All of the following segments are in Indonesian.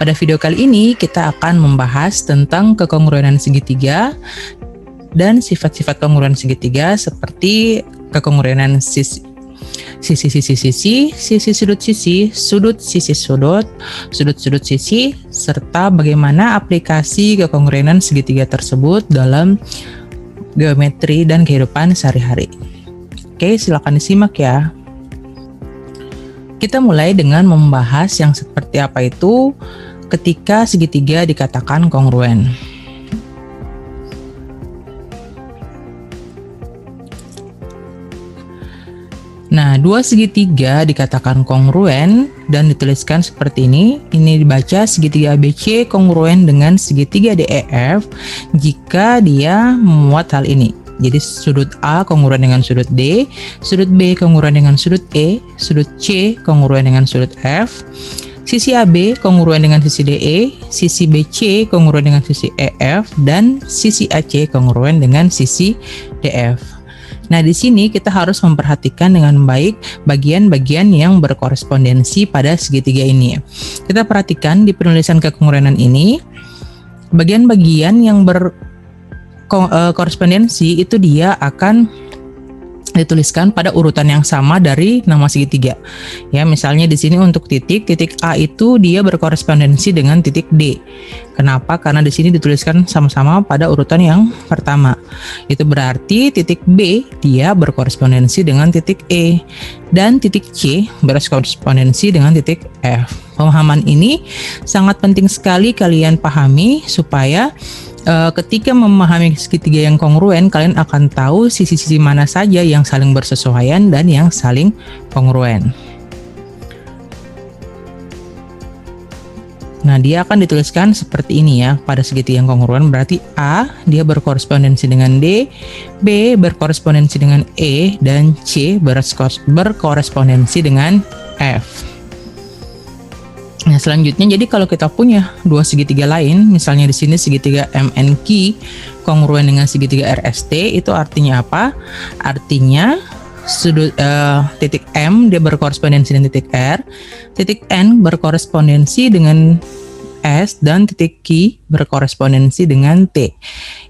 Pada video kali ini kita akan membahas tentang kekongruenan segitiga dan sifat-sifat kongruen segitiga seperti kekongruenan sisi sudut sisi, sudut sisi sudut, sudut sisi, serta bagaimana aplikasi kekongruenan segitiga tersebut dalam geometri dan kehidupan sehari-hari. Oke, silakan disimak ya. Kita mulai dengan membahas yang seperti apa itu ketika segitiga dikatakan kongruen. Nah, dua segitiga dikatakan kongruen dan dituliskan seperti ini. Ini dibaca segitiga ABC kongruen dengan segitiga DEF jika dia memuat hal ini. Jadi sudut A kongruen dengan sudut D, sudut B kongruen dengan sudut E, sudut C kongruen dengan sudut F, sisi AB kongruen dengan sisi DE, sisi BC kongruen dengan sisi EF, dan sisi AC kongruen dengan sisi DF. Nah, di sini kita harus memperhatikan dengan baik bagian-bagian yang berkorespondensi pada segitiga ini. Kita perhatikan di penulisan kekongruenan ini, bagian-bagian yang berkorespondensi itu dia akan dituliskan pada urutan yang sama dari nama segitiga. Ya, misalnya di sini untuk titik A itu dia berkorespondensi dengan titik D. Kenapa? Karena di sini dituliskan sama-sama pada urutan yang pertama. Itu berarti titik B dia berkorespondensi dengan titik E dan titik C berkorespondensi dengan titik F. Pemahaman ini sangat penting sekali kalian pahami supaya ketika memahami segitiga yang kongruen, kalian akan tahu sisi-sisi mana saja yang saling bersesuaian dan yang saling kongruen. Nah, dia akan dituliskan seperti ini ya. Pada segitiga yang kongruen berarti A dia berkorespondensi dengan D, B berkorespondensi dengan E, dan C berkorespondensi dengan F. Nah, selanjutnya jadi kalau kita punya dua segitiga lain, misalnya di sini segitiga MNQ kongruen dengan segitiga RST, itu artinya apa? Artinya sudut titik M dia berkorespondensi dengan titik R, titik N berkorespondensi dengan S, dan titik Q berkorespondensi dengan T.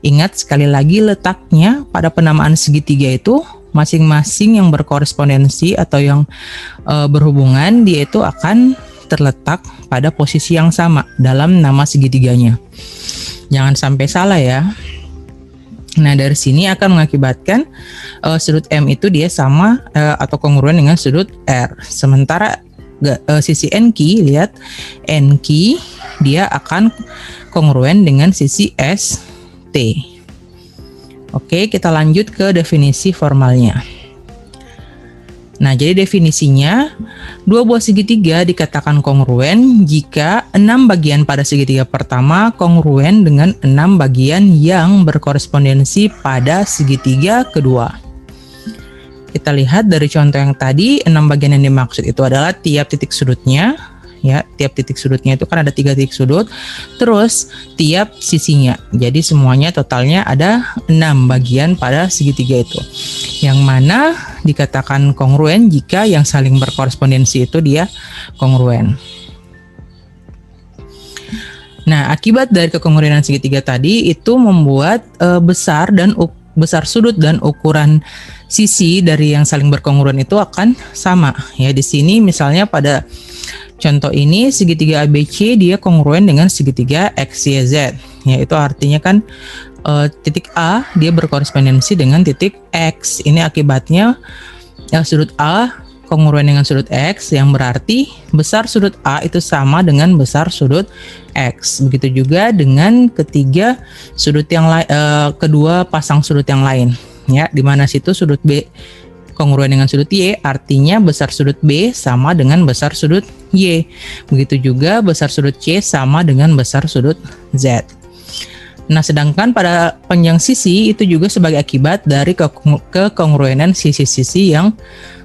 Ingat sekali lagi letaknya pada penamaan segitiga itu masing-masing yang berkorespondensi atau yang berhubungan dia itu akan terletak pada posisi yang sama dalam nama segitiganya. Jangan sampai salah ya. Nah, dari sini akan mengakibatkan sudut M itu dia sama atau kongruen dengan sudut R. Sementara sisi NQ, lihat NQ dia akan kongruen dengan sisi ST. Oke, kita lanjut ke definisi formalnya. Nah, jadi definisinya, dua buah segitiga dikatakan kongruen jika 6 bagian pada segitiga pertama kongruen dengan 6 bagian yang berkorespondensi pada segitiga kedua. Kita lihat dari contoh yang tadi, 6 bagian yang dimaksud itu adalah tiap titik sudutnya. Ya, tiap titik sudutnya itu kan ada 3 titik sudut, terus tiap sisinya. Jadi semuanya totalnya ada 6 bagian pada segitiga itu. Yang mana dikatakan kongruen jika yang saling berkorespondensi itu dia kongruen. Nah, akibat dari kekongruenan segitiga tadi itu membuat besar sudut dan ukuran sisi dari yang saling berkongruen itu akan sama. Ya, di sini misalnya pada contoh ini segitiga ABC dia kongruen dengan segitiga XYZ. Ya, itu artinya kan titik A dia berkorespondensi dengan titik X. Ini akibatnya sudut A kongruen dengan sudut X, yang berarti besar sudut A itu sama dengan besar sudut X. Begitu juga dengan ketiga sudut yang kedua pasang sudut yang lain. Ya, di mana situ sudut B kongruen dengan sudut Y, artinya besar sudut B sama dengan besar sudut Y. Begitu juga besar sudut C sama dengan besar sudut Z. Nah, sedangkan pada panjang sisi itu juga sebagai akibat dari kekongruenan sisi-sisi yang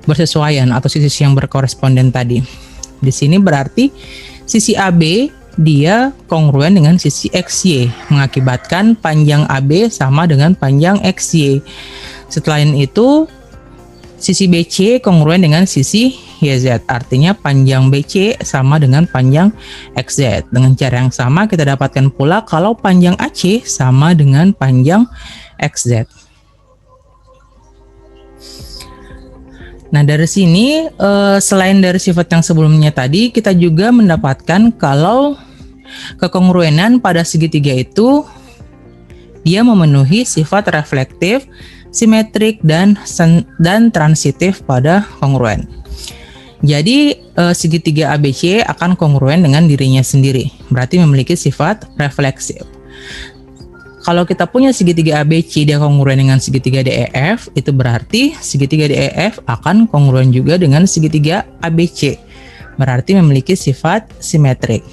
bersesuaian atau sisi yang berkoresponden tadi. Di sini berarti sisi AB dia kongruen dengan sisi XY, mengakibatkan panjang AB sama dengan panjang XY. Setelah itu sisi BC kongruen dengan sisi YZ. Artinya panjang BC sama dengan panjang XZ. Dengan cara yang sama kita dapatkan pula kalau panjang AC sama dengan panjang XZ. Nah, dari sini selain dari sifat yang sebelumnya tadi, kita juga mendapatkan kalau kekongruenan pada segitiga itu dia memenuhi sifat reflektif, simetrik, dan transitif pada kongruen. Jadi segitiga ABC akan kongruen dengan dirinya sendiri, berarti memiliki sifat refleksif. Kalau kita punya segitiga ABC dia kongruen dengan segitiga DEF, itu berarti segitiga DEF akan kongruen juga dengan segitiga ABC, berarti memiliki sifat simetrik.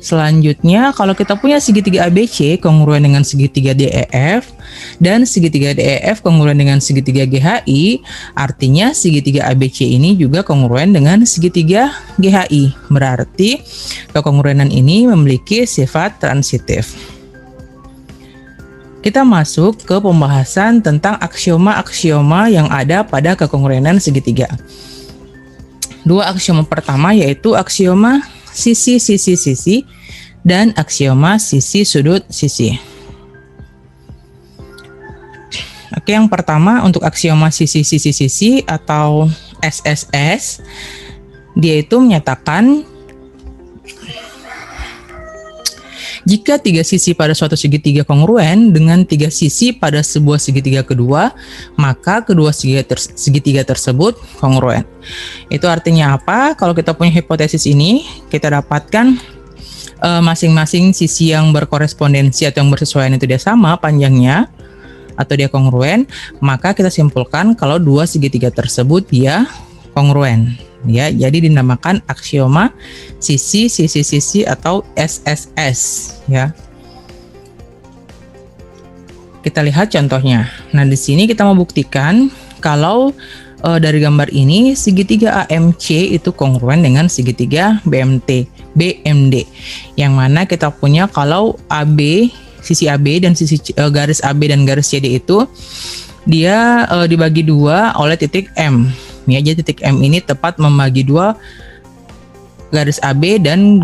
Selanjutnya, kalau kita punya segitiga ABC kongruen dengan segitiga DEF dan segitiga DEF kongruen dengan segitiga GHI, artinya segitiga ABC ini juga kongruen dengan segitiga GHI. Berarti kekongruenan ini memiliki sifat transitif. Kita masuk ke pembahasan tentang aksioma-aksioma yang ada pada kekongruenan segitiga. Dua aksioma pertama yaitu aksioma sisi-sisi-sisi dan aksioma sisi-sudut-sisi. Oke, yang pertama untuk aksioma sisi-sisi-sisi atau SSS, dia itu menyatakan jika tiga sisi pada suatu segitiga kongruen dengan tiga sisi pada sebuah segitiga kedua, maka kedua segitiga tersebut kongruen. Itu artinya apa? Kalau kita punya hipotesis ini, kita dapatkan masing-masing sisi yang berkorespondensi atau yang bersesuaian itu dia sama panjangnya atau dia kongruen, maka kita simpulkan kalau dua segitiga tersebut dia kongruen. Ya, jadi dinamakan aksioma sisi-sisi-sisi atau SSS ya. Kita lihat contohnya. Nah, di sini kita mau buktikan kalau dari gambar ini segitiga AMC itu kongruen dengan segitiga BMD. Yang mana kita punya kalau AB, sisi AB dan sisi garis AB dan garis CD itu dia dibagi dua oleh titik M. Ya, jadi titik M ini tepat membagi dua garis AB dan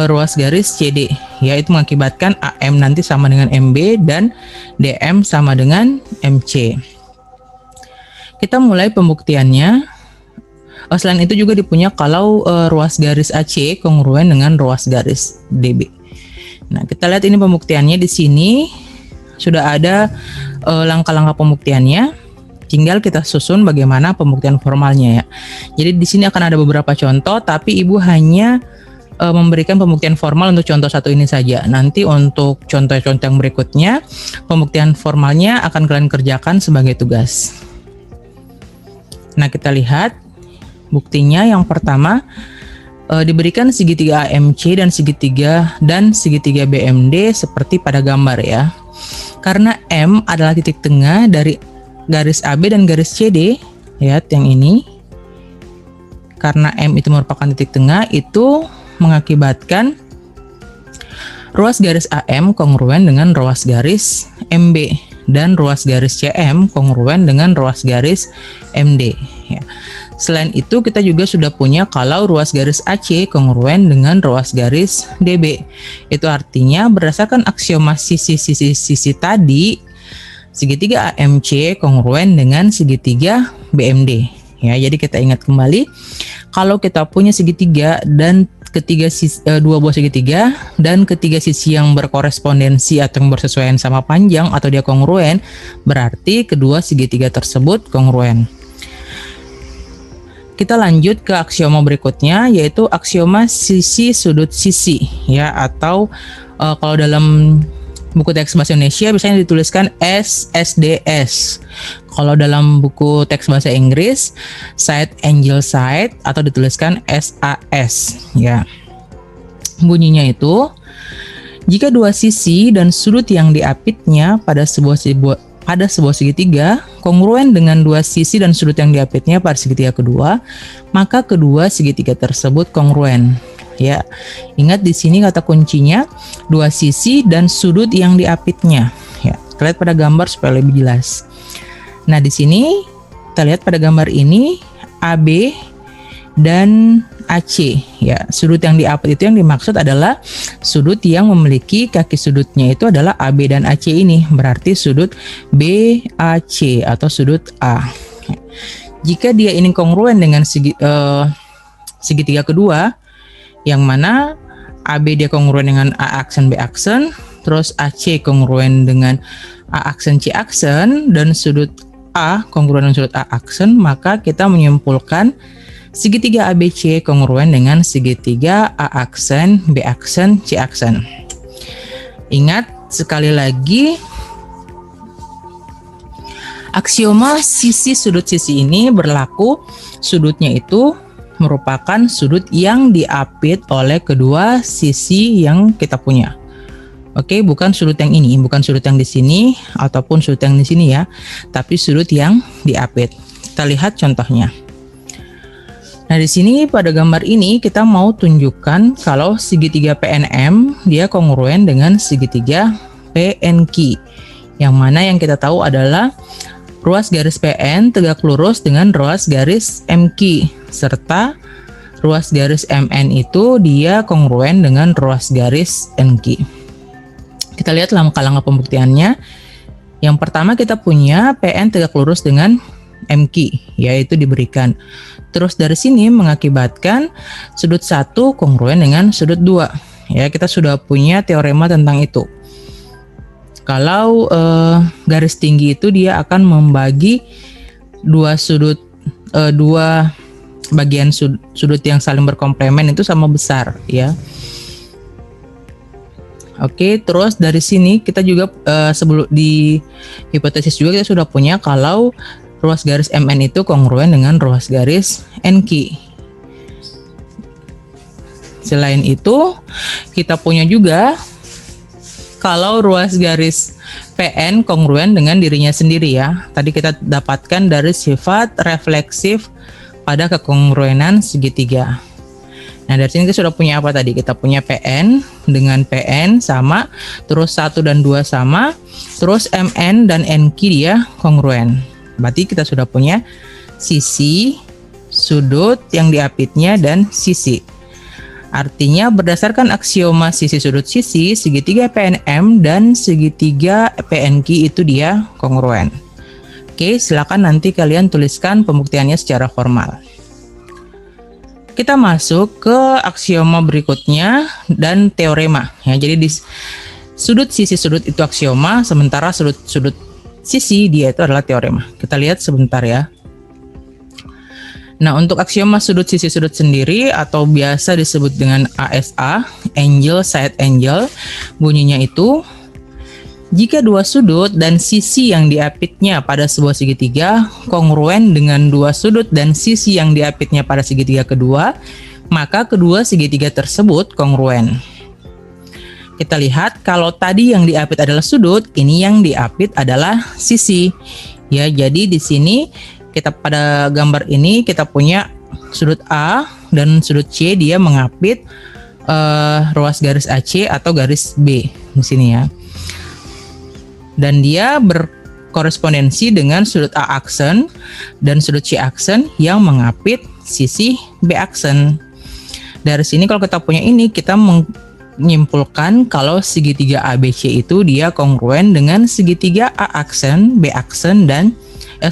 ruas garis CD. Ya, itu mengakibatkan AM nanti sama dengan MB dan DM sama dengan MC. Kita mulai pembuktiannya. Selain itu juga dipunya kalau ruas garis AC kongruen dengan ruas garis DB. Nah, kita lihat ini pembuktiannya di sini sudah ada langkah-langkah pembuktiannya. Tinggal kita susun bagaimana pembuktian formalnya ya. Jadi di sini akan ada beberapa contoh, tapi Ibu hanya memberikan pembuktian formal untuk contoh satu ini saja. Nanti untuk contoh-contoh yang berikutnya, pembuktian formalnya akan kalian kerjakan sebagai tugas. Nah, kita lihat buktinya. Yang pertama, diberikan segitiga AMC dan segitiga BMD seperti pada gambar ya. Karena M adalah titik tengah dari garis AB dan garis CD, lihat yang ini. Karena M itu merupakan titik tengah, itu mengakibatkan ruas garis AM kongruen dengan ruas garis MB dan ruas garis CM kongruen dengan ruas garis MD ya. Selain itu kita juga sudah punya kalau ruas garis AC kongruen dengan ruas garis DB. Itu artinya berdasarkan aksioma sisi-sisi tadi, segitiga AMC kongruen dengan segitiga BMD ya. Jadi kita ingat kembali kalau kita punya segitiga dan dua buah segitiga dan ketiga sisi yang berkorespondensi atau yang bersesuaian sama panjang atau dia kongruen, berarti kedua segitiga tersebut kongruen. Kita lanjut ke aksioma berikutnya yaitu aksioma sisi sudut sisi ya, atau kalau dalam buku teks bahasa Indonesia biasanya dituliskan SSDS. Kalau dalam buku teks bahasa Inggris side angle side atau dituliskan SAS ya. Bunyinya itu jika dua sisi dan sudut yang diapitnya pada sebuah segitiga kongruen dengan dua sisi dan sudut yang diapitnya pada segitiga kedua, maka kedua segitiga tersebut kongruen. Ya, ingat di sini kata kuncinya dua sisi dan sudut yang diapitnya. Ya, kita lihat pada gambar supaya lebih jelas. Nah, di sini kita lihat pada gambar ini AB dan AC. Ya, sudut yang diapit itu yang dimaksud adalah sudut yang memiliki kaki sudutnya itu adalah AB dan AC ini. Berarti sudut BAC atau sudut A. Jika dia ini kongruen dengan segitiga kedua, yang mana AB dia kongruen dengan A aksen B aksen, terus AC kongruen dengan A aksen C aksen, dan sudut A kongruen dengan sudut A aksen, maka kita menyimpulkan segitiga ABC kongruen dengan segitiga A aksen, B aksen, C aksen. Ingat sekali lagi, aksioma sisi sudut sisi ini berlaku sudutnya itu merupakan sudut yang diapit oleh kedua sisi yang kita punya. Oke, bukan sudut yang ini, bukan sudut yang di sini ataupun sudut yang di sini ya, tapi sudut yang diapit. Kita lihat contohnya. Nah, di sini pada gambar ini kita mau tunjukkan kalau segitiga PNM dia kongruen dengan segitiga PNQ. Yang mana yang kita tahu adalah ruas garis PN tegak lurus dengan ruas garis MQ, serta ruas garis MN itu dia kongruen dengan ruas garis NQ. Kita lihat langkah-langkah pembuktiannya. Yang pertama kita punya PN tegak lurus dengan MQ, yaitu diberikan. Terus dari sini mengakibatkan sudut 1 kongruen dengan sudut 2. Ya, kita sudah punya teorema tentang itu. Kalau garis tinggi itu dia akan membagi dua bagian sudut yang saling berkomplemen itu sama besar ya. Oke, terus dari sini kita juga sebelum di hipotesis juga kita sudah punya kalau ruas garis MN itu kongruen dengan ruas garis NQ. Selain itu, kita punya juga kalau ruas garis PN kongruen dengan dirinya sendiri ya. Tadi kita dapatkan dari sifat refleksif pada kekongruenan segitiga. Nah, dari sini kita sudah punya apa tadi? Kita punya PN dengan PN sama, terus 1 dan 2 sama, terus MN dan NQ dia kongruen. Berarti kita sudah punya sisi, sudut yang diapitnya, dan sisi. Artinya berdasarkan aksioma sisi sudut sisi, segitiga PNM dan segitiga PNQ itu dia kongruen. Oke, silakan nanti kalian tuliskan pembuktiannya secara formal. Kita masuk ke aksioma berikutnya dan teorema. Ya, jadi di sudut sisi sudut itu aksioma, sementara sudut sisi dia itu adalah teorema. Kita lihat sebentar ya. Nah, untuk aksioma sudut sisi sudut sendiri atau biasa disebut dengan ASA, angle side angle, bunyinya itu jika dua sudut dan sisi yang diapitnya pada sebuah segitiga kongruen dengan dua sudut dan sisi yang diapitnya pada segitiga kedua, maka kedua segitiga tersebut kongruen. Kita lihat kalau tadi yang diapit adalah sudut, ini yang diapit adalah sisi. Ya, jadi di sini kita pada gambar ini kita punya sudut A dan sudut C dia mengapit ruas garis AC atau garis B di sini ya. Dan dia berkorespondensi dengan sudut A aksen dan sudut C aksen yang mengapit sisi B aksen. Dari sini kalau kita punya ini kita menyimpulkan kalau segitiga ABC itu dia kongruen dengan segitiga A aksen, B aksen, dan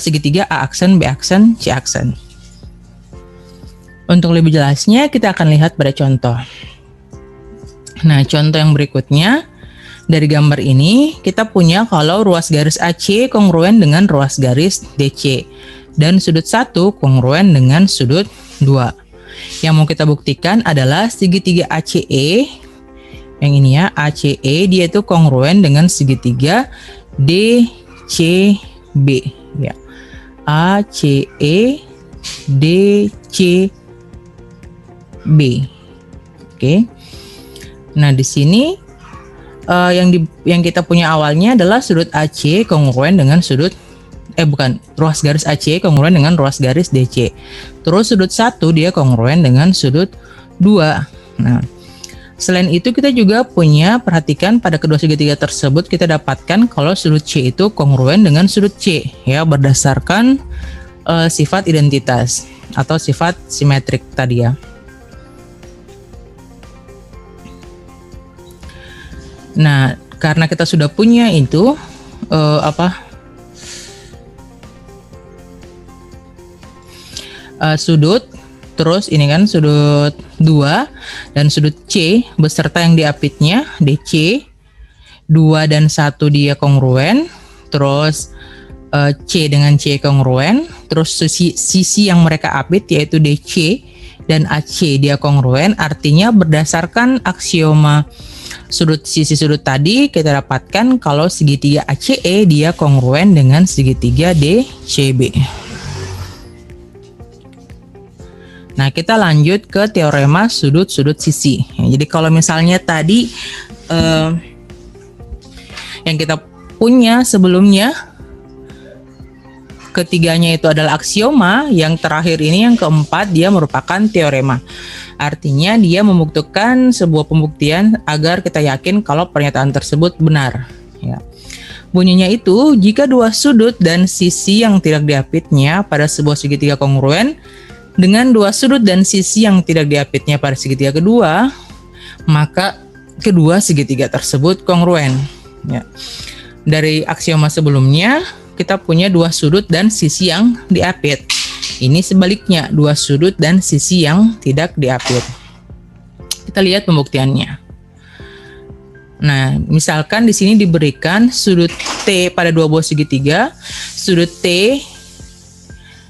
segitiga A aksen, B aksen, C aksen. Untuk lebih jelasnya kita akan lihat pada contoh. Nah, contoh yang berikutnya dari gambar ini kita punya kalau ruas garis AC kongruen dengan ruas garis DC dan sudut 1 kongruen dengan sudut 2. Yang mau kita buktikan adalah segitiga ACE. Yang ini ya, ACE dia itu kongruen dengan segitiga DCB ya. ACE DCB. Oke. Nah, di sini yang kita punya awalnya adalah sudut AC kongruen dengan sudut ruas garis AC kongruen dengan ruas garis DC. Terus sudut 1 dia kongruen dengan sudut 2. Nah, selain itu kita juga punya, perhatikan pada kedua segitiga tersebut kita dapatkan kalau sudut C itu kongruen dengan sudut C ya, berdasarkan sifat identitas. atau sifat simetrik tadi ya. Nah, karena kita sudah punya itu sudut, terus ini kan sudut 2 dan sudut C beserta yang diapitnya DC, 2 dan 1 dia kongruen, terus C dengan C kongruen, terus sisi yang mereka apit yaitu DC dan AC dia kongruen. Artinya berdasarkan aksioma sudut sisi sudut tadi kita dapatkan kalau segitiga ACE dia kongruen dengan segitiga DCB. Nah, kita lanjut ke teorema sudut-sudut sisi. Jadi kalau misalnya tadi yang kita punya sebelumnya ketiganya itu adalah aksioma, yang terakhir ini yang keempat dia merupakan teorema. Artinya dia membuktikan sebuah pembuktian agar kita yakin kalau pernyataan tersebut benar. Ya. Bunyinya itu, jika dua sudut dan sisi yang tidak diapitnya pada sebuah segitiga kongruen dengan dua sudut dan sisi yang tidak diapitnya pada segitiga kedua, maka kedua segitiga tersebut kongruen. Ya. Dari aksioma sebelumnya, kita punya dua sudut dan sisi yang diapit. Ini sebaliknya, dua sudut dan sisi yang tidak diapit. Kita lihat pembuktiannya. Nah, misalkan di sini diberikan sudut T pada dua buah segitiga, sudut T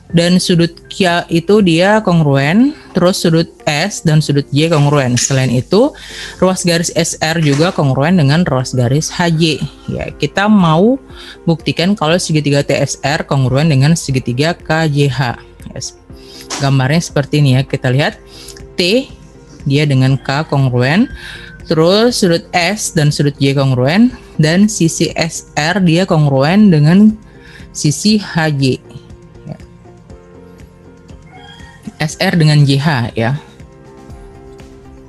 dan sudut Q itu dia kongruen, terus sudut S dan sudut Y kongruen. Selain itu, ruas garis SR juga kongruen dengan ruas garis HJ. Ya, kita mau buktikan kalau segitiga TSR kongruen dengan segitiga KJH. Yes. Gambarnya seperti ini ya, kita lihat T dia dengan K kongruen, terus sudut S dan sudut Y kongruen, dan sisi SR dia kongruen dengan sisi HJ. Ya. SR dengan JH ya.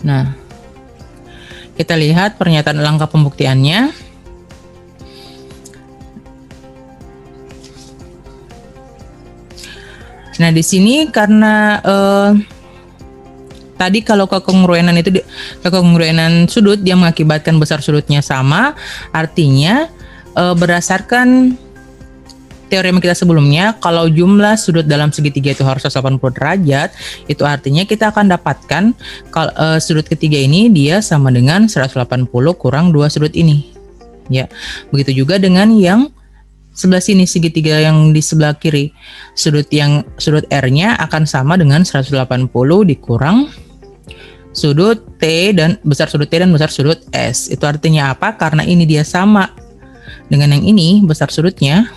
Nah, kita lihat pernyataan lengkap pembuktiannya. Nah, di sini karena tadi kalau kekongruenan itu kekongruenan sudut dia mengakibatkan besar sudutnya sama, artinya berdasarkan teorema kita sebelumnya, kalau jumlah sudut dalam segitiga itu harus 180 derajat, itu artinya kita akan dapatkan kalau sudut ketiga ini dia sama dengan 180 kurang dua sudut ini. Ya, begitu juga dengan yang sebelah sini, segitiga yang di sebelah kiri, sudut R-nya akan sama dengan 180 dikurang sudut T dan besar sudut T dan besar sudut S. Itu artinya apa? Karena ini dia sama dengan yang ini besar sudutnya,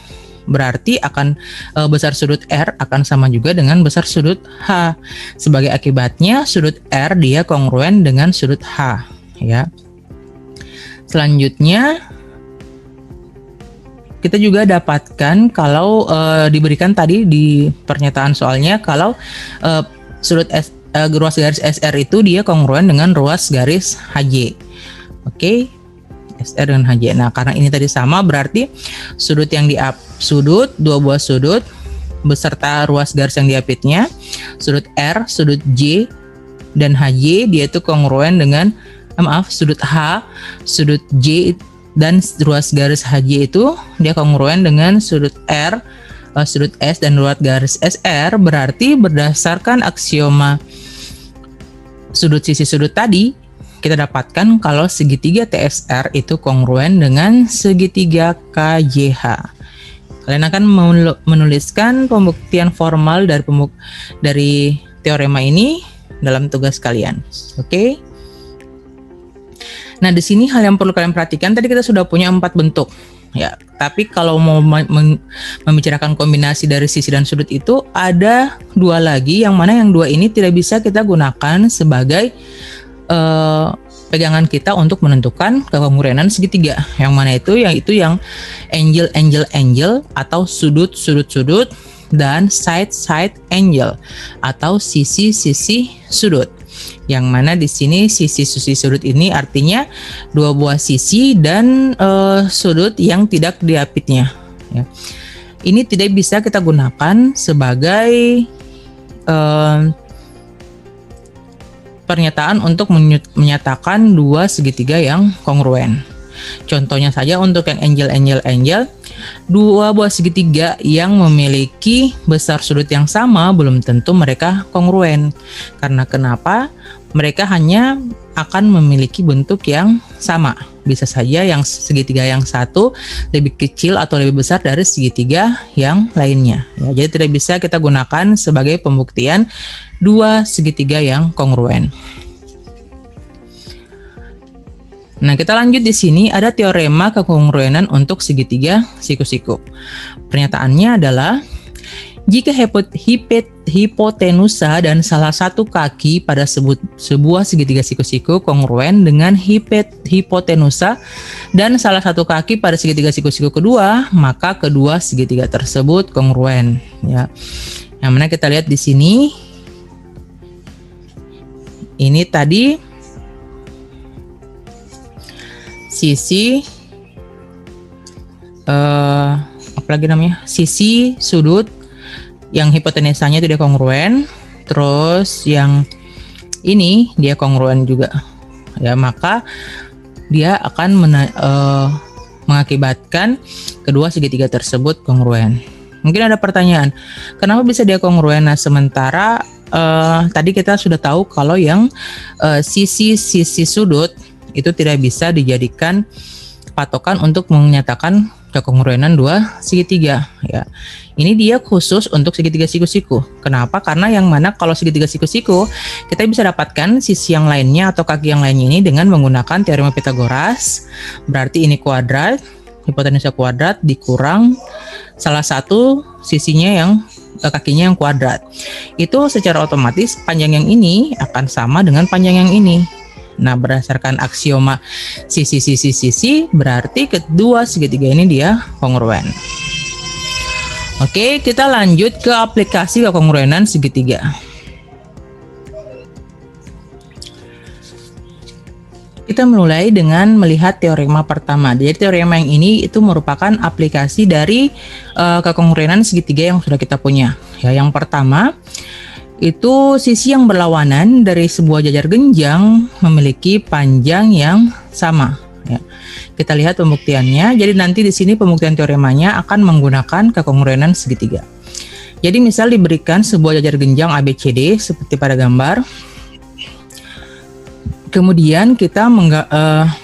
berarti akan besar sudut R akan sama juga dengan besar sudut H. Sebagai akibatnya sudut R dia kongruen dengan sudut H. Ya. Selanjutnya kita juga dapatkan kalau diberikan tadi di pernyataan soalnya kalau sudut ruas garis SR itu dia kongruen dengan ruas garis HJ. Oke, SR dengan HJ. Nah, karena ini tadi sama berarti sudut yang dua buah sudut beserta ruas garis yang diapitnya, sudut R, sudut J dan HJ dia itu kongruen dengan sudut H, sudut J dan ruas garis HJ itu dia kongruen dengan sudut R, sudut S dan ruas garis SR. Berarti berdasarkan aksioma sudut sisi sudut tadi kita dapatkan kalau segitiga TSR itu kongruen dengan segitiga KJH. Kalian akan menuliskan pembuktian formal dari teorema ini dalam tugas kalian. Oke. Nah, di sini hal yang perlu kalian perhatikan, tadi kita sudah punya 4 bentuk. Ya, tapi kalau mau membicarakan kombinasi dari sisi dan sudut itu ada 2 lagi, yang mana yang 2 ini tidak bisa kita gunakan sebagai pegangan kita untuk menentukan kekongruenan segitiga. Yang mana itu? Yaitu yang angle atau sudut dan side angle atau sisi sudut. Yang mana di sini sisi sudut ini artinya 2 buah sisi dan sudut yang tidak diapitnya. Ya. Ini tidak bisa kita gunakan sebagai pernyataan untuk menyatakan dua segitiga yang kongruen. Contohnya saja untuk yang angel, dua buah segitiga yang memiliki besar sudut yang sama belum tentu mereka kongruen. Karena kenapa? Mereka hanya akan memiliki bentuk yang sama. Bisa saja yang segitiga yang satu lebih kecil atau lebih besar dari segitiga yang lainnya. Ya, jadi tidak bisa kita gunakan sebagai pembuktian dua segitiga yang kongruen. Nah, kita lanjut di sini ada teorema kekongruenan untuk segitiga siku-siku. Pernyataannya adalah jika hipotenusa dan salah satu kaki pada sebuah segitiga siku-siku kongruen dengan hipotenusa dan salah satu kaki pada segitiga siku-siku kedua, maka kedua segitiga tersebut kongruen. Ya, yang mana kita lihat di sini, ini tadi sisi apalagi namanya, sisi sudut yang hipotenusanya tidak kongruen, terus yang ini dia kongruen juga ya, maka dia akan mengakibatkan kedua segitiga tersebut kongruen. Mungkin ada pertanyaan, kenapa bisa dia kongruen? Nah, sementara tadi kita sudah tahu kalau yang sisi sudut itu tidak bisa dijadikan patokan untuk menyatakan kekongruenan dua segitiga ya. Ini dia khusus untuk segitiga siku-siku. Kenapa? Karena yang mana kalau segitiga siku-siku kita bisa dapatkan sisi yang lainnya atau kaki yang lainnya ini dengan menggunakan teorema Pythagoras. Berarti ini kuadrat, hipotenusa kuadrat dikurang salah satu sisinya yang kakinya yang kuadrat. Itu secara otomatis panjang yang ini akan sama dengan panjang yang ini. Nah, berdasarkan aksioma sisi berarti kedua segitiga ini dia kongruen. Oke, kita lanjut ke aplikasi kekongruenan segitiga. Kita mulai dengan melihat teorema pertama. Jadi teorema yang ini itu merupakan aplikasi dari kekongruenan segitiga yang sudah kita punya. Ya, yang pertama itu sisi yang berlawanan dari sebuah jajar genjang memiliki panjang yang sama. Ya. Kita lihat pembuktiannya. Jadi nanti di sini pembuktian teoremanya akan menggunakan kekongruenan segitiga. Jadi misal diberikan sebuah jajar genjang ABCD seperti pada gambar. Kemudian kita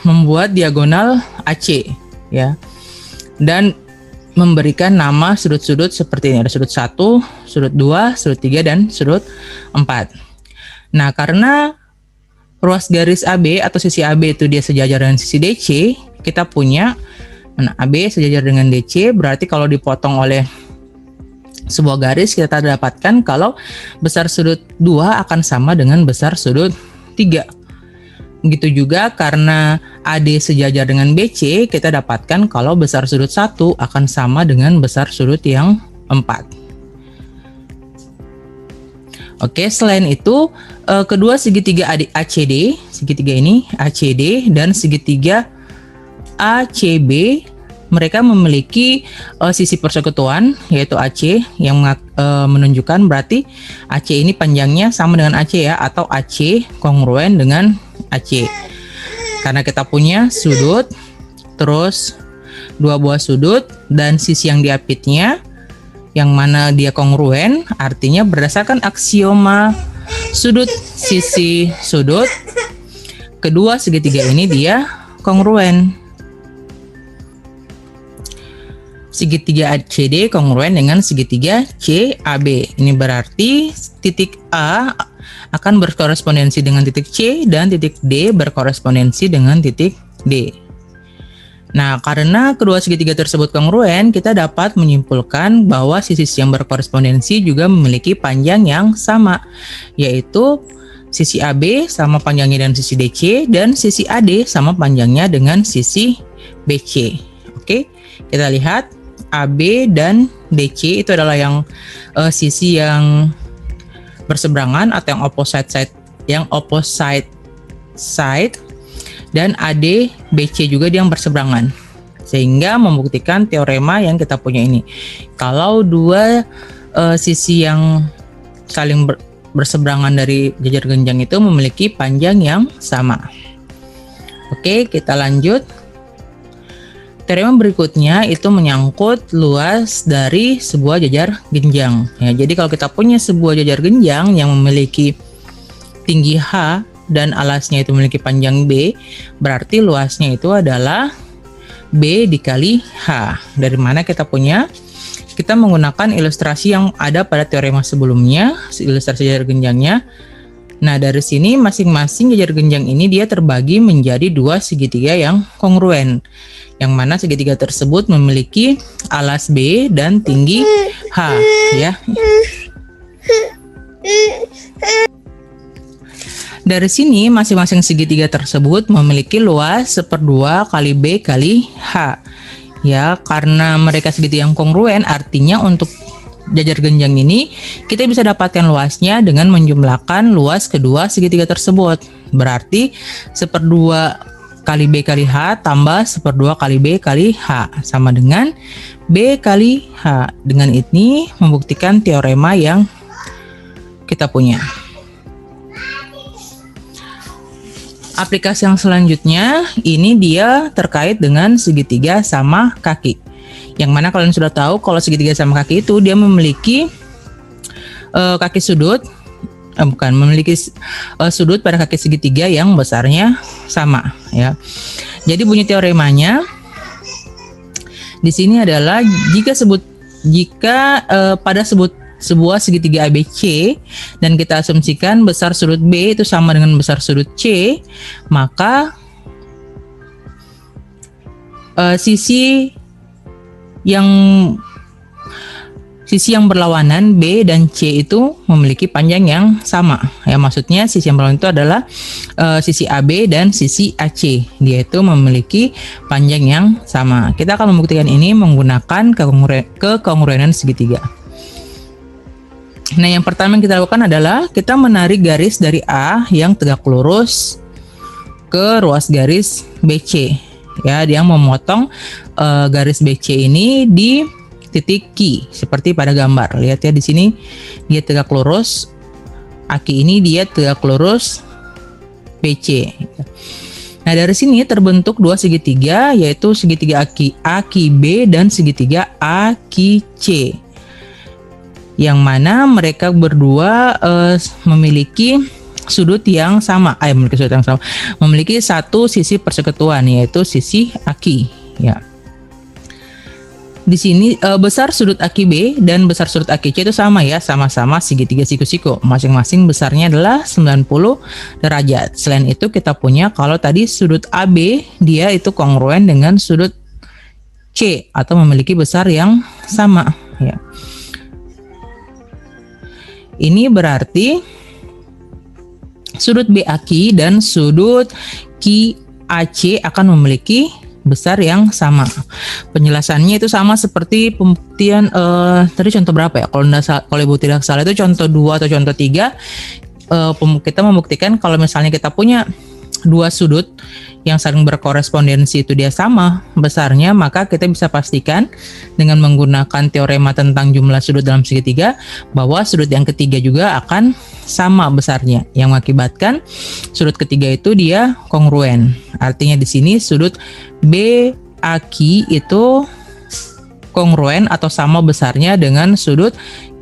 membuat diagonal AC, ya, dan memberikan nama sudut-sudut seperti ini. Ada sudut 1, sudut 2, sudut 3, dan sudut 4. Nah, karena ruas garis AB atau sisi AB itu dia sejajar dengan sisi DC, kita punya AB sejajar dengan DC, berarti kalau dipotong oleh sebuah garis kita dapatkan kalau besar sudut 2 akan sama dengan besar sudut 3. Begitu juga karena AD sejajar dengan BC, kita dapatkan kalau besar sudut 1 akan sama dengan besar sudut yang 4. Oke, selain itu kedua segitiga ACD, segitiga ini ACD dan segitiga ACB, mereka memiliki sisi persekutuan yaitu AC yang menunjukkan berarti AC ini panjangnya sama dengan AC ya, atau AC kongruen dengan AC. Karena kita punya sudut, terus dua buah sudut dan sisi yang diapitnya yang mana dia kongruen, artinya berdasarkan aksioma sudut sisi sudut, kedua segitiga ini dia kongruen. Segitiga ACD kongruen dengan segitiga CAB. Ini berarti titik A akan berkorespondensi dengan titik C dan titik D berkorespondensi dengan titik D. Nah, karena kedua segitiga tersebut kongruen, kita dapat menyimpulkan bahwa sisi yang berkorespondensi juga memiliki panjang yang sama, yaitu sisi AB sama panjangnya dengan sisi DC dan sisi AD sama panjangnya dengan sisi BC. Oke, kita lihat AB dan DC itu adalah yang sisi yang berseberangan atau yang opposite side, dan AD BC juga yang berseberangan, sehingga membuktikan teorema yang kita punya ini. Kalau dua sisi yang saling berseberangan dari jajar genjang itu memiliki panjang yang sama. Oke, kita lanjut. Teorema berikutnya itu menyangkut luas dari sebuah jajar genjang. Ya, jadi kalau kita punya sebuah jajar genjang yang memiliki tinggi H dan alasnya itu memiliki panjang B, berarti luasnya itu adalah B dikali H. Dari mana kita punya? Kita menggunakan ilustrasi yang ada pada teorema sebelumnya, ilustrasi jajar genjangnya. Nah, dari sini masing-masing jajar genjang ini dia terbagi menjadi dua segitiga yang kongruen. Yang mana segitiga tersebut memiliki alas B dan tinggi H, ya. Dari sini masing-masing segitiga tersebut memiliki luas 1/2 kali B kali H. Ya, karena mereka segitiga yang kongruen, artinya untuk jajar genjang ini kita bisa dapatkan luasnya dengan menjumlahkan luas kedua segitiga tersebut. Berarti 1/2 kali B kali H tambah 1/2 kali B kali H sama dengan B kali H. Dengan ini membuktikan teorema yang kita punya. Aplikasi yang selanjutnya ini dia terkait dengan segitiga sama kaki. Yang mana kalian sudah tahu kalau segitiga sama kaki itu dia memiliki kaki sudut, memiliki sudut pada kaki segitiga yang besarnya sama, ya. Jadi bunyi teoremanya di sini adalah jika pada sebuah segitiga ABC dan kita asumsikan besar sudut B itu sama dengan besar sudut C, maka sisi yang berlawanan B dan C itu memiliki panjang yang sama. Ya, maksudnya sisi yang berlawanan itu adalah sisi AB dan sisi AC. Dia itu memiliki panjang yang sama. Kita akan membuktikan ini menggunakan kekongruenan segitiga. Nah, yang pertama yang kita lakukan adalah kita menarik garis dari A yang tegak lurus ke ruas garis BC. Ya, dia memotong garis BC ini di titik Q seperti pada gambar. Lihat ya, di sini dia tegak lurus, aki ini dia tegak lurus BC. Nah, dari sini terbentuk dua segitiga, yaitu segitiga AQB dan segitiga AQC. Yang mana mereka berdua memiliki sudut yang sama, memiliki satu sisi persekutuan, yaitu sisi aki, ya. Di sini besar sudut AQB dan besar sudut AQC itu sama, ya, sama-sama segitiga siku-siku. Masing-masing besarnya adalah 90 derajat. Selain itu kita punya kalau tadi sudut AB dia itu kongruen dengan sudut C atau memiliki besar yang sama, ya. Ini berarti sudut BAQ dan sudut QAC akan memiliki besar yang sama. Penjelasannya itu sama seperti pembuktian tadi contoh berapa ya? Kalau ibu tidak salah itu contoh 2 atau contoh 3. Kita membuktikan kalau misalnya kita punya dua sudut yang saling berkorespondensi itu dia sama besarnya, maka kita bisa pastikan dengan menggunakan teorema tentang jumlah sudut dalam segitiga bahwa sudut yang ketiga juga akan sama besarnya, yang mengakibatkan sudut ketiga itu dia kongruen. Artinya di sini sudut BAQ itu kongruen atau sama besarnya dengan sudut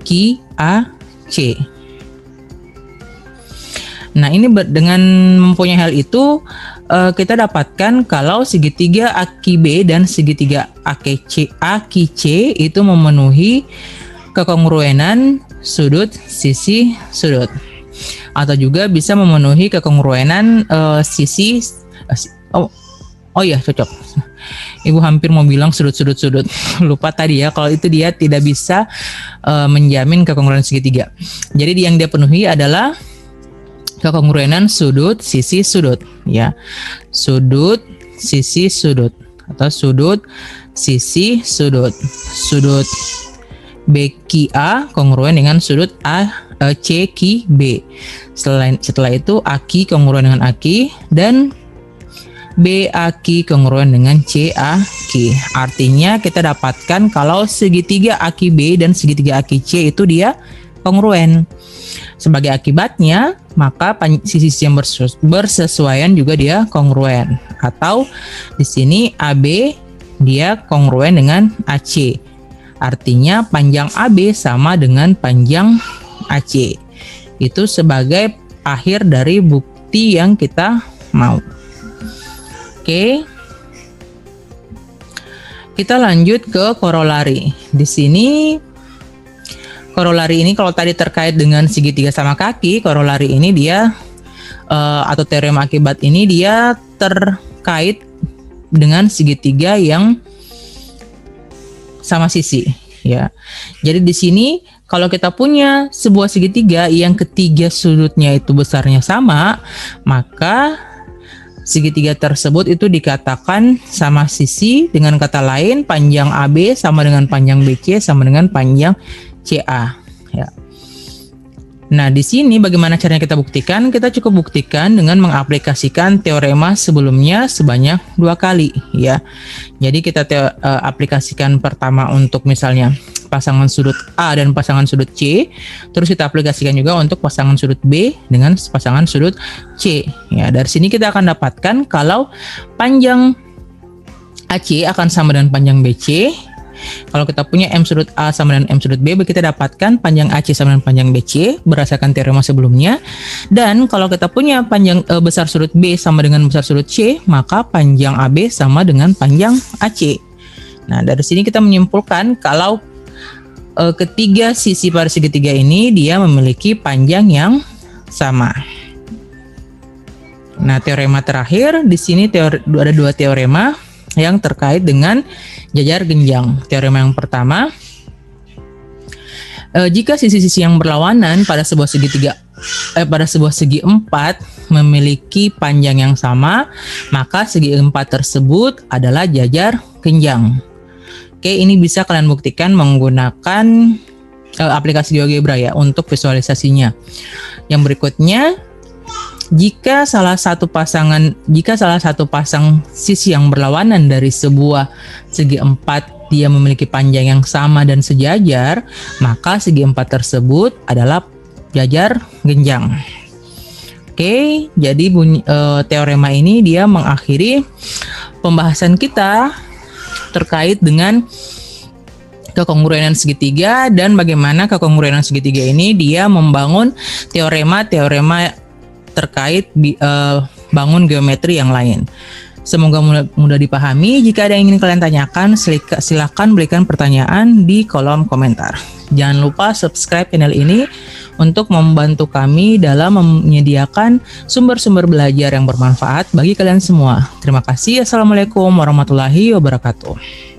QAC. Nah, ini dengan mempunyai hal itu kita dapatkan kalau segitiga AQB dan segitiga AQC itu memenuhi kekongruenan sudut sisi sudut, atau juga bisa memenuhi kekongruenan sisi cocok. Ibu hampir mau bilang sudut lupa tadi ya, kalau itu dia tidak bisa menjamin kekongruenan segitiga. Jadi yang dia penuhi adalah kekongruenan sudut sisi sudut, ya, sudut sisi sudut atau sudut sisi sudut. Sudut BQA kongruen dengan sudut CQB. Setelah itu AQ kongruen dengan AQ dan BAQ kongruen dengan CAQ. Artinya kita dapatkan kalau segitiga AQB dan segitiga AQC itu dia kongruen. Sebagai akibatnya, maka sisi-sisi yang bersesuaian juga dia kongruen. Atau di sini AB dia kongruen dengan AC. Artinya panjang AB sama dengan panjang AC. Itu sebagai akhir dari bukti yang kita mau. Oke. Kita lanjut ke korolari. Di sini korolari ini kalau tadi terkait dengan segitiga sama kaki, korolari ini dia atau teorema akibat ini dia terkait dengan segitiga yang sama sisi, ya. Jadi di sini kalau kita punya sebuah segitiga yang ketiga sudutnya itu besarnya sama, maka segitiga tersebut itu dikatakan sama sisi. Dengan kata lain, panjang AB sama dengan panjang BC sama dengan panjang CA. Ya. Nah, di sini bagaimana caranya kita buktikan? Kita cukup buktikan dengan mengaplikasikan teorema sebelumnya sebanyak 2 kali. Ya. Jadi kita aplikasikan pertama untuk misalnya pasangan sudut A dan pasangan sudut C, terus kita aplikasikan juga untuk pasangan sudut B dengan pasangan sudut C. Ya, dari sini kita akan dapatkan kalau panjang AC akan sama dengan panjang BC. Kalau kita punya M sudut A sama dengan M sudut B, kita dapatkan panjang AC sama dengan panjang BC berdasarkan teorema sebelumnya. Dan kalau kita punya panjang besar sudut B sama dengan besar sudut C, maka panjang AB sama dengan panjang AC. Nah, dari sini kita menyimpulkan kalau ketiga sisi pada segitiga ini dia memiliki panjang yang sama. Nah, teorema terakhir di sini ada 2 teorema yang terkait dengan jajar genjang. Teorema yang pertama, jika sisi-sisi yang berlawanan pada sebuah segi empat memiliki panjang yang sama, maka segi empat tersebut adalah jajar genjang. Oke, ini bisa kalian buktikan menggunakan aplikasi GeoGebra ya untuk visualisasinya. Yang berikutnya, jika salah satu pasang sisi yang berlawanan dari sebuah segi empat dia memiliki panjang yang sama dan sejajar, maka segi empat tersebut adalah jajar genjang. Oke, jadi teorema ini dia mengakhiri pembahasan kita terkait dengan kekongruenan segitiga dan bagaimana kekongruenan segitiga ini dia membangun teorema-teorema terkait bangun geometri yang lain. Semoga mudah dipahami. Jika ada yang ingin kalian tanyakan, silakan berikan pertanyaan di kolom komentar. Jangan lupa subscribe channel ini untuk membantu kami dalam menyediakan sumber-sumber belajar yang bermanfaat bagi kalian semua. Terima kasih. Assalamualaikum warahmatullahi wabarakatuh.